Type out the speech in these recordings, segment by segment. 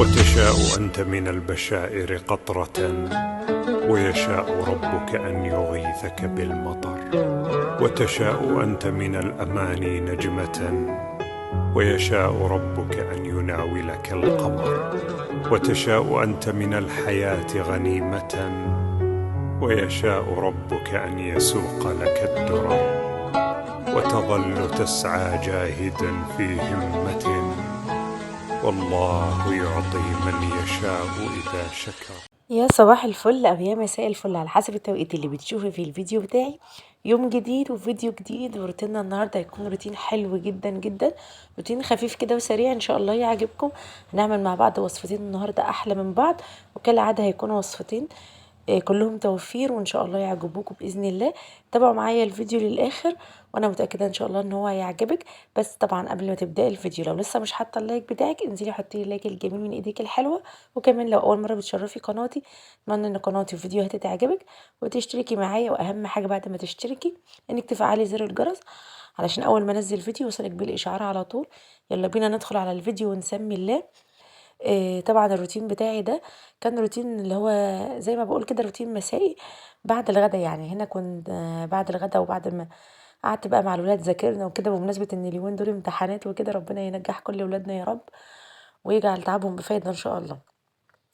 وتشاء أنت من البشائر قطرة، ويشاء ربك أن يغيثك بالمطر. وتشاء أنت من الأماني نجمة، ويشاء ربك أن يناولك القمر. وتشاء أنت من الحياة غنيمة، ويشاء ربك أن يسوق لك الدرر. وتظل تسعى جاهدا في همة، والله يعطي من يشاء إذا شكر. يا صباح الفل او يا مساء الفل على حسب التوقيت اللي بتشوفي فيه الفيديو بتاعي. يوم جديد وفيديو جديد، وروتيننا النهارده هيكون روتين حلو جدا جدا، روتين خفيف كده وسريع ان شاء الله يعجبكم. هنعمل مع بعض وصفتين النهارده احلى من بعض، وكالعاده هيكونوا وصفتين كلهم توفير، وان شاء الله يعجبوكم باذن الله. تابعوا معايا الفيديو للاخر وانا متاكده ان شاء الله ان هو هيعجبك. بس طبعا قبل ما تبداي الفيديو، لو لسه مش حاطه اللايك بتاعك انزلي حطي لي اللايك الجميل من ايديك الحلوه. وكمان لو اول مره بتشرفي قناتي، اتمنى ان قناتي وفيديوهاتي تعجبك وتشتركي معايا، واهم حاجه بعد ما تشتركي انك تفعلي زر الجرس علشان اول ما انزل فيديو يوصلك بالاشعار على طول. يلا بينا ندخل على الفيديو ونسمي الله. طبعا الروتين بتاعي ده كان روتين اللي هو زي ما بقول كده روتين مسائي بعد الغدا. يعني هنا كنت بعد الغدا، وبعد ما قعدت بقى مع الولاد ذاكرنا وكده، بمناسبة ان اليومين دول امتحانات وكده، ربنا ينجح كل ولادنا يا رب ويجعل تعبهم بفايدة ان شاء الله.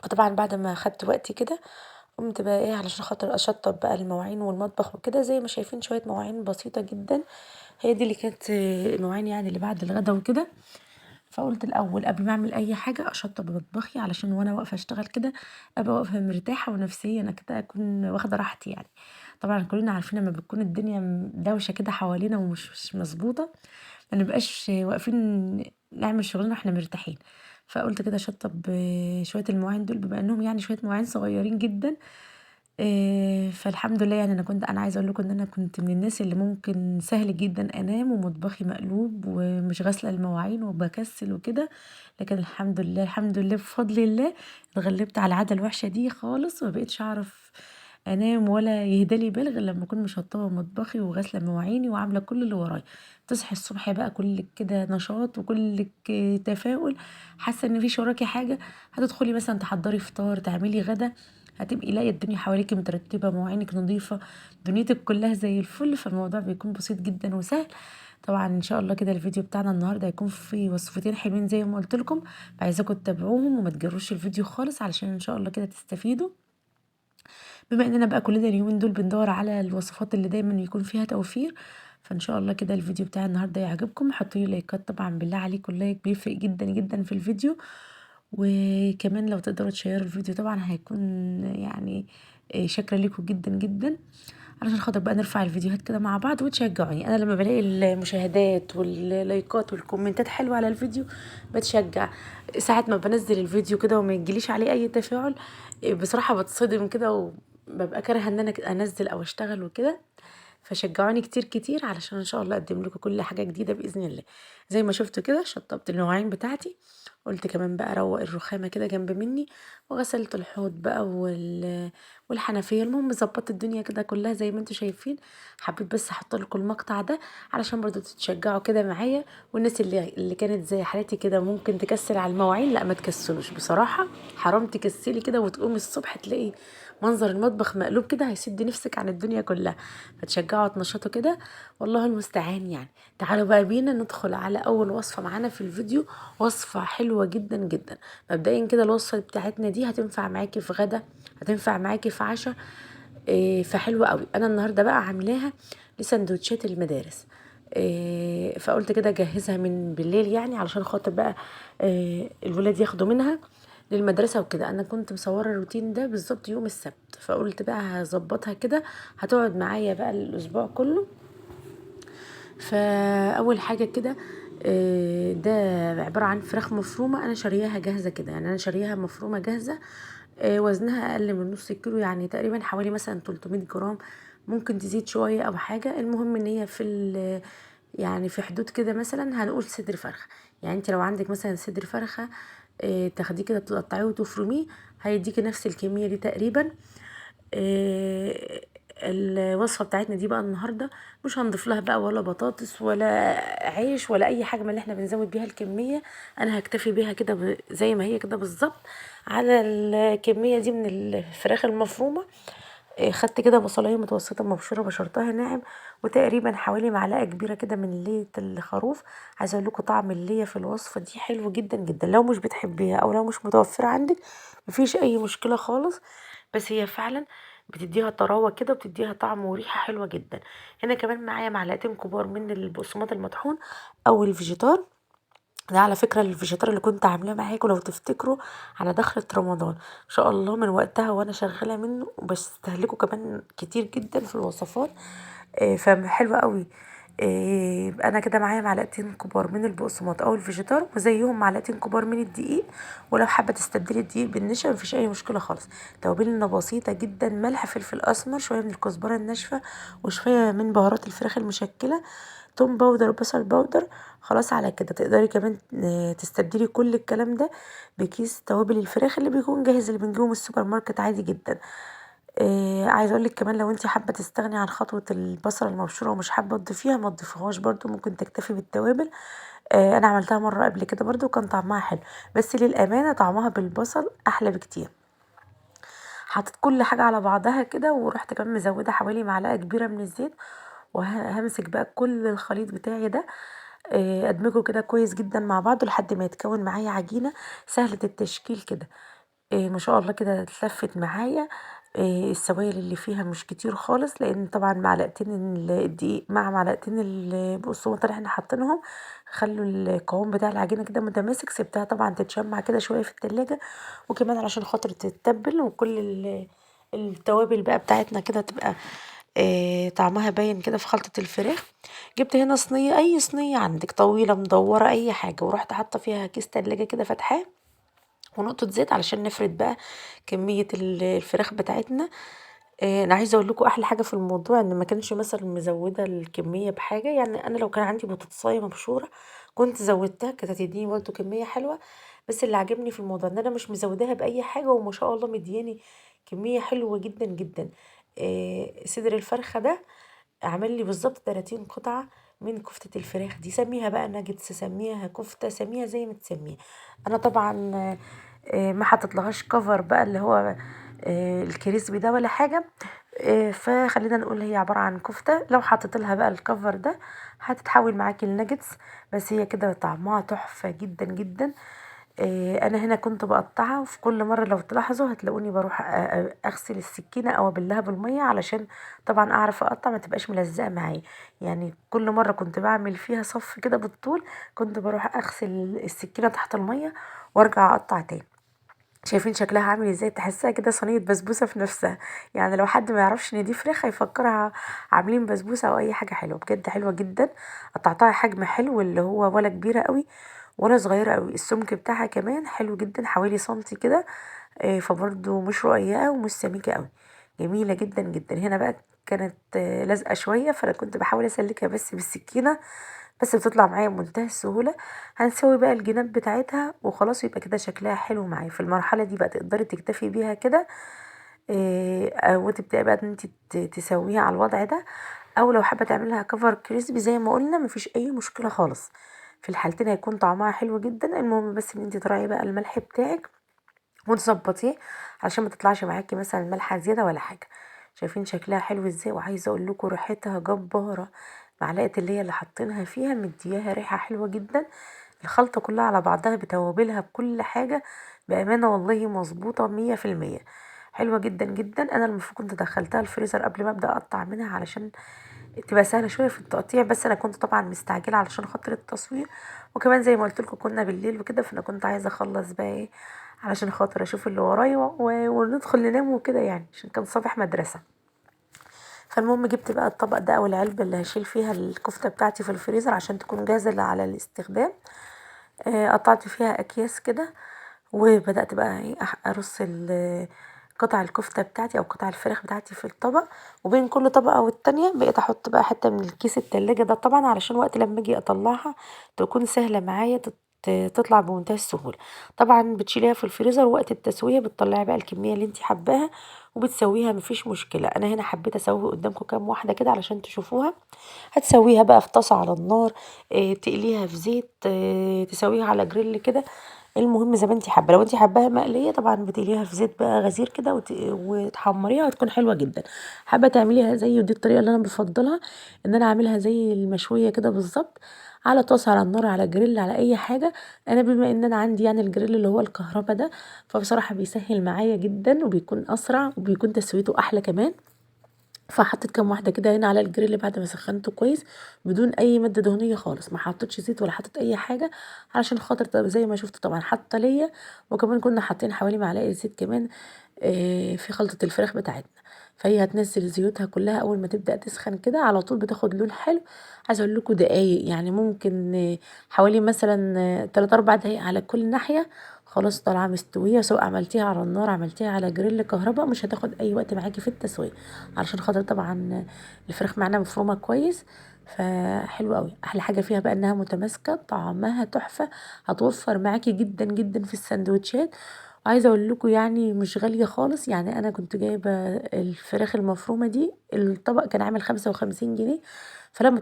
وطبعا بعد ما خدت وقتي كده قمت بقى ايه علشان خاطر اشطب بقى المواعين والمطبخ وكده. زي ما شايفين شوية مواعين بسيطة جدا، هي دي اللي كانت المواعين يعني اللي بعد الغدا وكده. فقلت الاول قبل ما اعمل اي حاجه اشطب مطبخي، علشان وانا واقفه اشتغل كده ابقى واقفه مرتاحه ونفسيا انا كده اكون واخده راحتي يعني. طبعا كلنا عارفين لما بتكون الدنيا دوشه كده حوالينا ومش مش مظبوطه، ما نبقاش واقفين نعمل شغلنا واحنا مرتاحين. فقلت كده اشطب شويه المواعين دول، بما انهم يعني شويه مواعين صغيرين جدا. فالحمد لله يعني انا عايزه اقول لكم ان انا كنت من الناس اللي ممكن سهل جدا انام ومطبخي مقلوب ومش غاسله المواعين وبكسل وكده. لكن الحمد لله الحمد لله بفضل الله اتغلبت على العاده الوحشه دي خالص، وما بقتش اعرف انام ولا يهدالي بال غير لما اكون مشطبه مطبخي وغاسله مواعيني وعامله كل اللي ورايا. تصحي الصبح بقى كلك كده نشاط وكلك تفاؤل، حاسه ان مفيش وراكي حاجه. هتدخلي مثلا تحضري فطار تعملي غدا، هتبقي لاقيه الدنيا حواليكي مترتبه، مواعينك نظيفه، دنيتك كلها زي الفل. فالموضوع بيكون بسيط جدا وسهل. طبعا ان شاء الله كده الفيديو بتاعنا النهارده هيكون فيه وصفتين حلوين زي ما قلت لكم، عايزاكم تتابعوهم وما تجروش الفيديو خالص علشان ان شاء الله كده تستفيدوا. بما اننا بقى كلنا اليومين دول بندور على الوصفات اللي دايما يكون فيها توفير، فان شاء الله كده الفيديو بتاع النهارده يعجبكم. حطوا لي لايكات طبعا بالله عليكم، اللايك بيفرق جدا جدا في الفيديو. وكمان لو تقدروا تشيروا الفيديو طبعا هيكون يعني شاكره لكم جدا جدا، علشان خاطر بقى نرفع الفيديوهات كده مع بعض وتشجعوني. انا لما بلاقي المشاهدات واللايكات والكومنتات حلوه على الفيديو بتشجع. ساعات ما بنزل الفيديو كده وما يجيليش عليه اي تفاعل، بصراحه بتصدم كده وببقى كارهه ان انا انزل او اشتغل وكده. فشجعوني كتير كتير علشان ان شاء الله اقدم لكم كل حاجه جديده باذن الله. زي ما شفتوا كده شطبت المواعين بتاعتي، قلت كمان بقى اروق الرخامه كده جنب مني، وغسلت الحوض بقى والحنفيه. المهم ظبطت الدنيا كده كلها زي ما انتم شايفين. حبيت بس احط لكم المقطع ده علشان برضو تتشجعوا كده معايا، والناس اللي كانت زي حالتي كده ممكن تكسل على المواعين، لا ما تكسلوش بصراحه. حرام تكسلي كده وتقومي الصبح تلاقي منظر المطبخ مقلوب كده، هيسد نفسك عن الدنيا كلها. فتشجعوا تنشطوا كده، والله المستعان يعني. تعالوا بقى بينا ندخل على اول وصفه معانا في الفيديو، وصفه حلوه جدا جدا. مبدئيا كده الوصفه بتاعتنا دي هتنفع معاكي في غدا، هتنفع معاكي في عشاء. فحلوه قوي. انا النهارده بقى عاملاها لسندوتشات المدارس. فقلت كده اجهزها من بالليل يعني علشان خاطر بقى الولاد ياخدوا منها للمدرسه وكده. انا كنت مصوره الروتين ده بالظبط يوم السبت، فقلت بقى هظبطها كده هتقعد معايا بقى الاسبوع كله. فاول حاجه كده ده عباره عن فراخ مفرومه، انا شارياها جاهزه كده، يعني انا شارياها مفرومه جاهزه. وزنها اقل من نص كيلو، يعني تقريبا حوالي مثلا 300 جرام، ممكن تزيد شويه او حاجه. المهم ان هي يعني في حدود كده، مثلا هنقول صدر فرخه. يعني انت لو عندك مثلا صدر فرخه تاخديه كده تقطعيه وتفرميه، هيديكي نفس الكميه دي تقريبا. آه، الوصفة بتاعتنا دي بقى النهاردة مش هنضيف لها بقى ولا بطاطس ولا عيش ولا اي حاجة من اللي احنا بنزود بيها الكمية. انا هكتفي بيها كده زي ما هي كده بالظبط على الكمية دي من الفراخ المفرومة. خدت كده بصلايه متوسطه مبشوره بشرتها ناعم، وتقريبا حوالي معلقه كبيره كده من ليه الخروف. عايزه اقول لكم طعم الليه في الوصفه دي حلو جدا جدا، لو مش بتحبيها او لو مش متوفره عندك مفيش اي مشكله خالص، بس هي فعلا بتديها طراوه كده وبتديها طعم وريحه حلوه جدا. هنا كمان معايا معلقتين كبار من البقسماط المطحون او الفيجيتار. ده على فكرة الفيجيتار اللي كنت عاملاه معاكم لو تفتكروا على دخلة رمضان، ان شاء الله من وقتها وانا شغالة منه وبستهلكه كمان كتير جدا في الوصفات. فحلوة قوي. يبقى انا كده معايا معلقتين كبار من البقسماط او الفيجيتار وزيهم معلقتين كبار من الدقيق، ولو حابه تستبدلي الدقيق بالنشا مفيش اي مشكله خالص. توابلنا بسيطه جدا، ملح فلفل اسمر شويه من الكزبره الناشفه وشويه من بهارات الفراخ المشكله، توم باودر بصل باودر. خلاص على كده تقدري كمان تستبدلي كل الكلام ده بكيس توابل الفراخ اللي بيكون جاهز اللي بنجيبه من السوبر ماركت عادي جدا. عايزه اقولك كمان لو انت حابه تستغني عن خطوه البصله المبشوره ومش حابه تضيفيها ما تضيفيهاش برضو، ممكن تكتفي بالتوابل. انا عملتها مره قبل كده برضو وكان طعمها حلو، بس للامانه طعمها بالبصل احلى بكتير. حطيت كل حاجه على بعضها كده ورحت كمان مزوده حوالي معلقه كبيره من الزيت، وهمسك بقى كل الخليط بتاعي ده، ادمجه كده كويس جدا مع بعضه لحد ما يتكون معايا عجينه سهله التشكيل كده. ما شاء الله كده اتلفت معايا. السوائل اللي فيها مش كتير خالص لان طبعا معلقتين الدقيق مع معلقتين البقسماط اللي احنا حاطينهم خلوا القوام بتاع العجينه كده متماسك. سبتها طبعا تتشمع كده شويه في التلاجة، وكمان علشان خاطر تتبل وكل التوابل بقى بتاعتنا كده تبقى طعمها باين كده في خلطة الفراخ. جبت هنا صينية، اي صينية عندك طويلة مدورة اي حاجة، ورحت حاطة فيها كيس تلاجة كده فاتحاه ونقطة زيت علشان نفرد بقى كمية الفراخ بتاعتنا. انا عايزه اقول لكم احلى حاجه في الموضوع ان ما كانش مثلا مزوده الكميه بحاجه، يعني انا لو كان عندي بطاطسايه مبشوره كنت زودتها كانت هتديني برضه كميه حلوه، بس اللي عجبني في الموضوع ان انا مش مزوداها باي حاجه وما شاء الله مدياني كميه حلوه جدا جدا. صدر الفرخه ده عمل لي بالظبط 30 قطعه من كفتة الفراخ دي، سميها بقى ناجتس سميها كفتة سميها زي ما تسميها. انا طبعا ما حطيتلهاش كفر بقى اللي هو الكريسبي ده ولا حاجة. فخلينا نقول هي عبارة عن كفتة، لو حطيت لها بقى الكفر ده هتتحول معاكي الناجتس، بس هي كده طعمها تحفة جدا جدا. انا هنا كنت بقطعها، وفي كل مرة لو تلاحظوا هتلاقوني بروح اغسل السكينة او ابلها بالمية علشان طبعا اعرف اقطع ما تبقاش ملزقة معايا. يعني كل مرة كنت بعمل فيها صف كده بالطول كنت بروح اغسل السكينة تحت المية وارجع اقطع تاني. شايفين شكلها عامل ازاي؟ تحسها كده صينية بسبوسة في نفسها، يعني لو حد ما يعرفش ان دي فراخ هيفكرها عاملين بسبوسة او اي حاجة حلوة. بجد حلوة جدا، قطعتها حجم حلو اللي هو ولا كبيرة قوي ولا صغيرة قوي، السمك بتاعها كمان حلو جدا حوالي سنتي كده. فبرضو مش رقيقة ومش سميكة قوي، جميلة جدا جدا. هنا بقى كانت لازقة شوية فانا كنت بحاول اسلكها بس بالسكينة، بس بتطلع معايا بمنتهى السهولة. هنسوي بقى الجناب بتاعتها وخلاص يبقى كده شكلها حلو معايا. في المرحلة دي بقى تقدري تكتفي بيها كده، وتبدأي بقى ان انت تسويها على الوضع ده، او لو حابة تعملها كفر كريسبي زي ما قلنا مفيش اي مشكلة خالص. في الحالتين هيكون طعمها حلو جدا. المهم بس ان انت تراعي بقى الملح بتاعك وتظبطيه علشان ما تطلعش معاكي مثلا ملحه زياده ولا حاجه. شايفين شكلها حلو ازاي؟ وعايزه اقول لكم ريحتها جباره، معلقه اللي هي اللي حاطينها فيها مدياها ريحه حلوه جدا. الخلطه كلها على بعضها بتوابلها بكل حاجه بامانه والله مظبوطه 100%، حلوه جدا جدا. انا المفروض كنت دخلتها الفريزر قبل ما ابدا اقطع منها علشان تبقى سهله شويه في التقطيع، بس انا كنت طبعا مستعجله علشان خاطر التصوير، وكمان زي ما قلت لكم كنا بالليل وكده فانا كنت عايزه اخلص بقى ايه علشان خاطر اشوف اللي ورايا وندخل ننام وكده، يعني عشان كان صباح مدرسه. فالمهم جبت بقى الطبق ده او العلبه اللي هشيل فيها الكفته بتاعتي في الفريزر عشان تكون جاهزه على الاستخدام. قطعت فيها اكياس كده، وبدأت بقى ايه ارص قطع الكفتة بتاعتي او قطع الفراخ بتاعتي في الطبق، وبين كل طبقة والتانية بقيت احط بقى حتة من الكيس التلاجة ده طبعا علشان وقت لما اجي اطلعها تكون سهلة معايا تطلع بمنتهى السهولة. طبعا بتشيليها في الفريزر، وقت التسوية بتطلعي بقى الكمية اللي انت حباها وبتسويها، مفيش مشكلة. انا هنا حبيت اسوي قدامكم كام واحدة كده علشان تشوفوها. هتسويها بقى في طاسة على النار، تقليها في زيت، تسويها على جريل كده. المهم زي ما انت حابه، لو انت حباها مقليه طبعا بتقليها في زيت بقى غزير كده وتحمريها، هتكون حلوه جدا. حابه تعمليها زي، ودي الطريقه اللي انا بفضلها، ان انا اعملها زي المشويه كده بالظبط، على طاسه على النار على جريل على اي حاجه. انا بما ان انا عندي يعني الجريل اللي هو الكهرباء ده، فبصراحه بيسهل معايا جدا وبيكون اسرع وبيكون تسويته احلى كمان. فحطيت كام واحده كده هنا على الجريل بعد ما سخنته كويس، بدون اي ماده دهنيه خالص، ما حطيتش زيت ولا حطيت اي حاجه، علشان خاطر زي ما شفت طبعا حاطه ليا. وكمان كنا حاطين حوالي معلقه زيت كمان في خلطه الفراخ بتاعتنا. فهي هتنزل زيوتها كلها اول ما تبدا تسخن كده، على طول بتاخد لون حلو. عايزه اقول لكم دقايق، يعني ممكن حوالي مثلا 3 4 دقايق على كل ناحيه، خلاص طالعه مستويه. سواء عملتيها على النار عملتيها على جريل كهرباء، مش هتاخد اي وقت معاكي في التسويه، علشان خاطر طبعا الفراخ معانا مفرومه كويس. فحلوه قوي. احلى حاجه فيها بقى انها متماسكه، طعمها تحفه، هتوفر معاكي جدا جدا في السندوتشات. وعايزه اقول لكم يعني مش غاليه خالص. يعني انا كنت جايبه الفراخ المفرومه دي، الطبق كان عامل 55 جنيه، فلما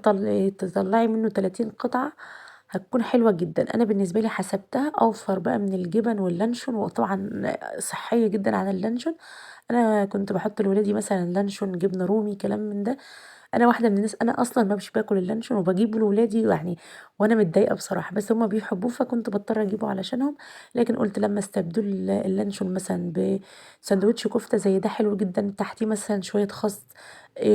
تطلعي منه 30 قطعه هتكون حلوة جدا. انا بالنسبة لي حسبتها اوفر بقى من الجبن واللانشون، وطبعا صحية جدا عن اللانشون. انا كنت بحط لولادي مثلا لانشون، جبنة رومي، كلام من ده. انا واحدة من الناس، انا اصلا ما مش باكل اللانشون وبجيبه لولادي يعني، وانا متضايقة بصراحة، بس هما بيحبوه فكنت بضطر اجيبه علشانهم. لكن قلت لما استبدل اللانشون مثلا بساندوتش كفتة زي ده حلو جدا، تحتيه مثلا شوية خس،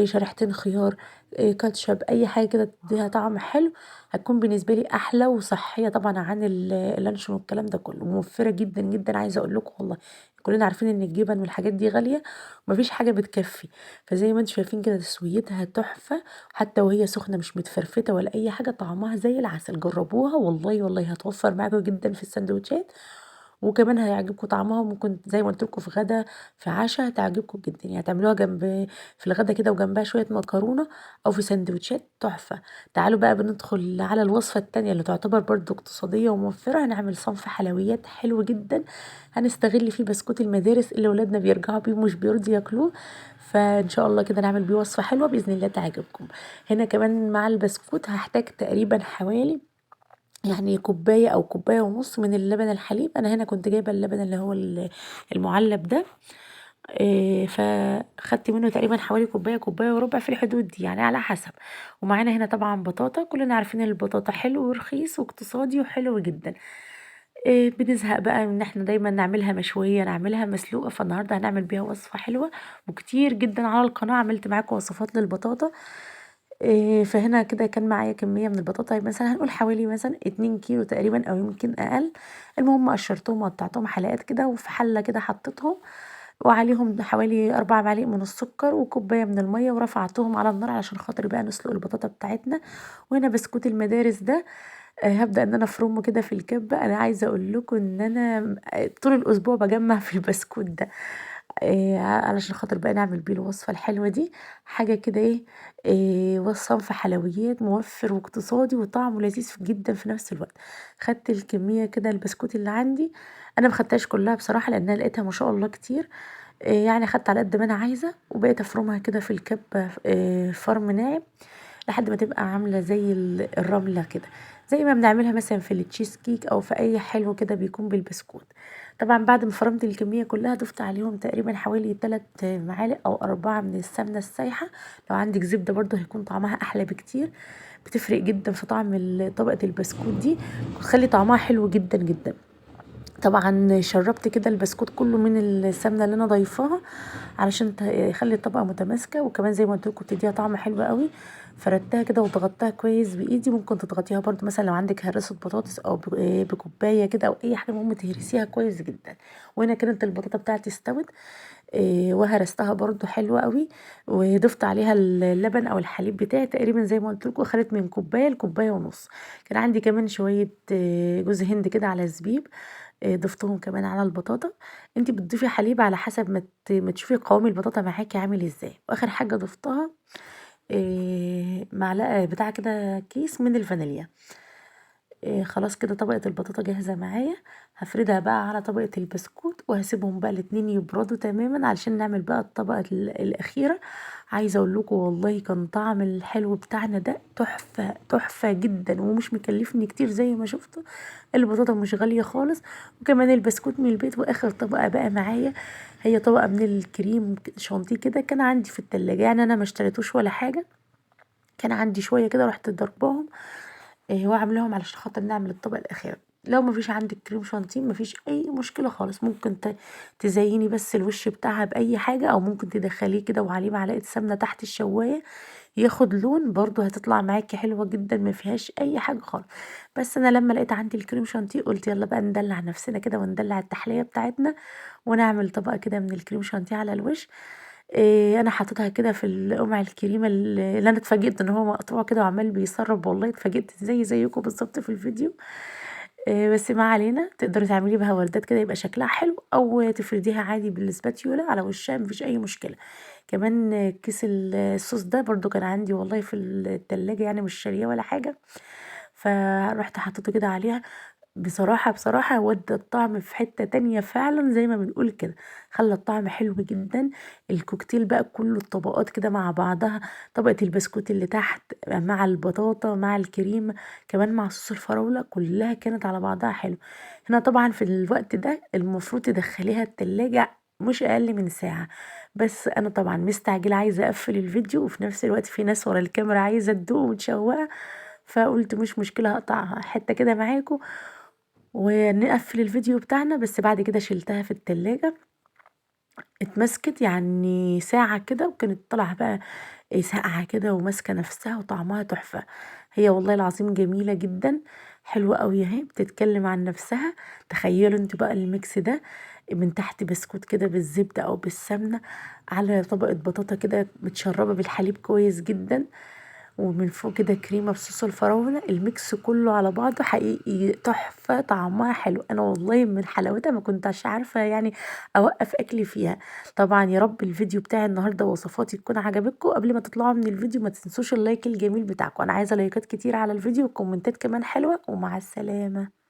شريحتين خيار، كاتشب، اي حاجة كده تديها طعم حلو، هتكون بالنسبه لي احلى وصحيه طبعا عن اللانشون والكلام ده كله، وموفره جدا جدا. عايزه اقول لكم والله كلنا عارفين ان الجبن والحاجات دي غاليه، ومفيش حاجه بتكفي. فزي ما انتم شايفين كده تسويتها تحفه، حتى وهي سخنه مش متفرفته ولا اي حاجه، طعمها زي العسل. جربوها والله والله هتوفر معاكم جدا في السندوتشات، وكمان هيعجبكم طعمها. ممكن زي ما قلت لكم في غدا في عشاء هتعجبكم جدا، يعني تعملوها جنب في الغدا كده وجنبها شويه مكرونه، او في سندوتشات تحفه. تعالوا بقى بندخل على الوصفه التانية اللي تعتبر برضو اقتصاديه وموفره. هنعمل صنف حلويات حلو جدا، هنستغل فيه بسكوت المدارس اللي ولادنا بيرجعوا بيه مش بيرضوا ياكلوه، فان شاء الله كده نعمل بيه وصفه حلوه باذن الله تعجبكم. هنا كمان مع البسكوت هحتاج تقريبا حوالي يعني كوباية أو كوباية ونص من اللبن الحليب. أنا هنا كنت جايبة اللبن اللي هو المعلب ده، فخدت منه تقريبا حوالي كوباية كوباية وربع في الحدود دي، يعني على حسب. ومعانا هنا طبعا بطاطا، كلنا عارفين ان البطاطا حلو ورخيص واقتصادي وحلو جدا. بنزهق بقى من ان احنا دايما نعملها مشوية نعملها مسلوقة، فالنهاردة هنعمل بيها وصفة حلوة. وكتير جدا على القناة عملت معاكم وصفات للبطاطا. فهنا كده كان معايا كمية من البطاطا، مثلا هنقول حوالي مثلا 2 كيلو تقريبا او يمكن اقل. المهم قشرتهم وقطعتهم حلقات كده، وفي حلة كده حطيتهم، وعليهم حوالي 4 معالق من السكر وكوباية من المية، ورفعتهم على النار علشان خاطر بقى نسلق البطاطا بتاعتنا. وهنا بسكوت المدارس ده، هبدأ ان انا افرمه كده في الكبة. انا عايزة اقول لكم ان انا طول الاسبوع بجمع في البسكوت ده، علشان خاطر بقى نعمل بيه الوصفة الحلوة دي. حاجة كده ايه، صنف حلويات موفر واقتصادي وطعمه لذيذ جدا في نفس الوقت. خدت الكمية كده البسكوت اللي عندي، انا مخدتهاش كلها بصراحة لانها لقيتها ما شاء الله كتير، يعني خدت على قد ما انا عايزة، وبقيت افرمها كده في الكبة فرم ناعم لحد ما تبقى عاملة زي الرملة كده، زي ما بنعملها مثلا في التشيز كيك او في اي حلو كده بيكون بالبسكوت. طبعا بعد ما فرمت الكمية كلها ضفت عليهم تقريبا حوالي 3 معالق او 4 من السمنة السايحة. لو عندك زبدة برضو هيكون طعمها احلى بكتير، بتفرق جدا في طعم طبقة البسكوت دي، بتخلي طعمها حلو جدا جدا. طبعا شربت كده البسكوت كله من السمنه اللي انا ضايفاها علشان يخلي الطبقه متماسكه، وكمان زي ما قلت لكم بتديها طعم حلو قوي. فردتها كده وضغطتها كويس بايدي. ممكن تضغطيها برده مثلا لو عندك هرسه بطاطس او بكوبايه كده او اي حاجه، المهم تهرسيها كويس جدا. وهنا كانت البطاطا بتاعتي استوت، وهرستها برده حلوه قوي، وضفت عليها اللبن او الحليب بتاعي تقريبا زي ما قلت لكم، خدت من كوبايه لكوبايه ونص. كان عندي كمان شويه جوز هند كده على زبيب، ضفتهم كمان على البطاطا. انت بتضيفي حليب على حسب ما تشوفي قوام البطاطا معاكي عامل ازاي. واخر حاجه ضفتها معلقه بتاع كده كيس من الفانيليا. خلاص كده طبقة البطاطا جاهزة معايا. هفردها بقى على طبقة البسكوت وهسيبهم بقى الاتنين يبردوا تماما علشان نعمل بقى الطبقة الأخيرة. عايزة اقول لكم والله كان طعم الحلو بتاعنا ده تحفة تحفة جدا، ومش مكلفني كتير زي ما شفتوا. البطاطا مش غالية خالص، وكمان البسكوت من البيت. واخر طبقة بقى معايا هي طبقة من الكريم شانتيه كده، كان عندي في التلاجة، يعني انا ما اشتريتوش ولا حاجة، كان عندي شوية كده رحت ضرباهم واعملهم علشان خاطر نعمل الطبقة الأخيرة. لو مفيش عندك كريم شانتيه مفيش أي مشكلة خالص، ممكن تزيني بس الوش بتاعها بأي حاجة، أو ممكن تدخليه كده وعليه معلقة سمنة تحت الشواية ياخد لون، برضو هتطلع معاكي حلوة جدا ما فيهاش أي حاجة خالص. بس أنا لما لقيت عندي الكريم شانتيه قلت يلا بقى ندلع نفسنا كده وندلع التحلية بتاعتنا، ونعمل طبقة كده من الكريم شانتيه على الوش. انا حطيتها كده في القمع الكريمه اللي انا اتفاجئت ان هو مقطوع كده وعمال بيسرب، والله اتفاجئت زيكم بالظبط في الفيديو. بس ما علينا، تقدري تعملي بها وردات كده يبقى شكلها حلو، او تفرديها عادي بالسباتيولا على وشها مفيش اي مشكله. كمان كيس الصوص ده برضو كان عندي والله في التلاجة، يعني مش شاريه ولا حاجه، فرحت حطيته كده عليها. بصراحة ودى الطعم في حتة تانية فعلا زي ما بنقول كده، خلى الطعم حلو جدا. الكوكتيل بقى كله الطبقات كده مع بعضها، طبقة البسكوت اللي تحت مع البطاطا مع الكريم كمان مع صوص الفراولة، كلها كانت على بعضها حلو. هنا طبعا في الوقت ده المفروض تدخليها التلاجة مش أقل من ساعة، بس أنا طبعا مستعجلة عايزة أقفل الفيديو، وفي نفس الوقت في ناس ورا الكاميرا عايزة تدوق وتشوقها، فقلت مش مشكلة هقطع حتة كده معاكم ونقفل الفيديو بتاعنا. بس بعد كده شلتها في التلاجة، اتمسكت يعني ساعة كده، وكانت طالعة بقى ساقعة كده وماسكة نفسها وطعمها تحفة. هي والله العظيم جميلة جدا، حلوة قوي اهي، بتتكلم عن نفسها. تخيلوا انتوا بقى الميكس ده، من تحت بسكوت كده بالزبدة او بالسمنة، على طبقة بطاطا كده متشربة بالحليب كويس جدا، ومن فوق كده كريمه بصوص الفراوله، الميكس كله على بعضه حقيقي تحفه، طعمها حلو. انا والله من حلاوتها ما كنتش عارفه يعني اوقف اكلي فيها. طبعا يا رب الفيديو بتاعي النهارده وصفاتي تكون عجبتكم. قبل ما تطلعوا من الفيديو ما تنسوش اللايك الجميل بتاعكم، انا عايزه لايكات كتير على الفيديو وكومنتات كمان حلوه، ومع السلامه.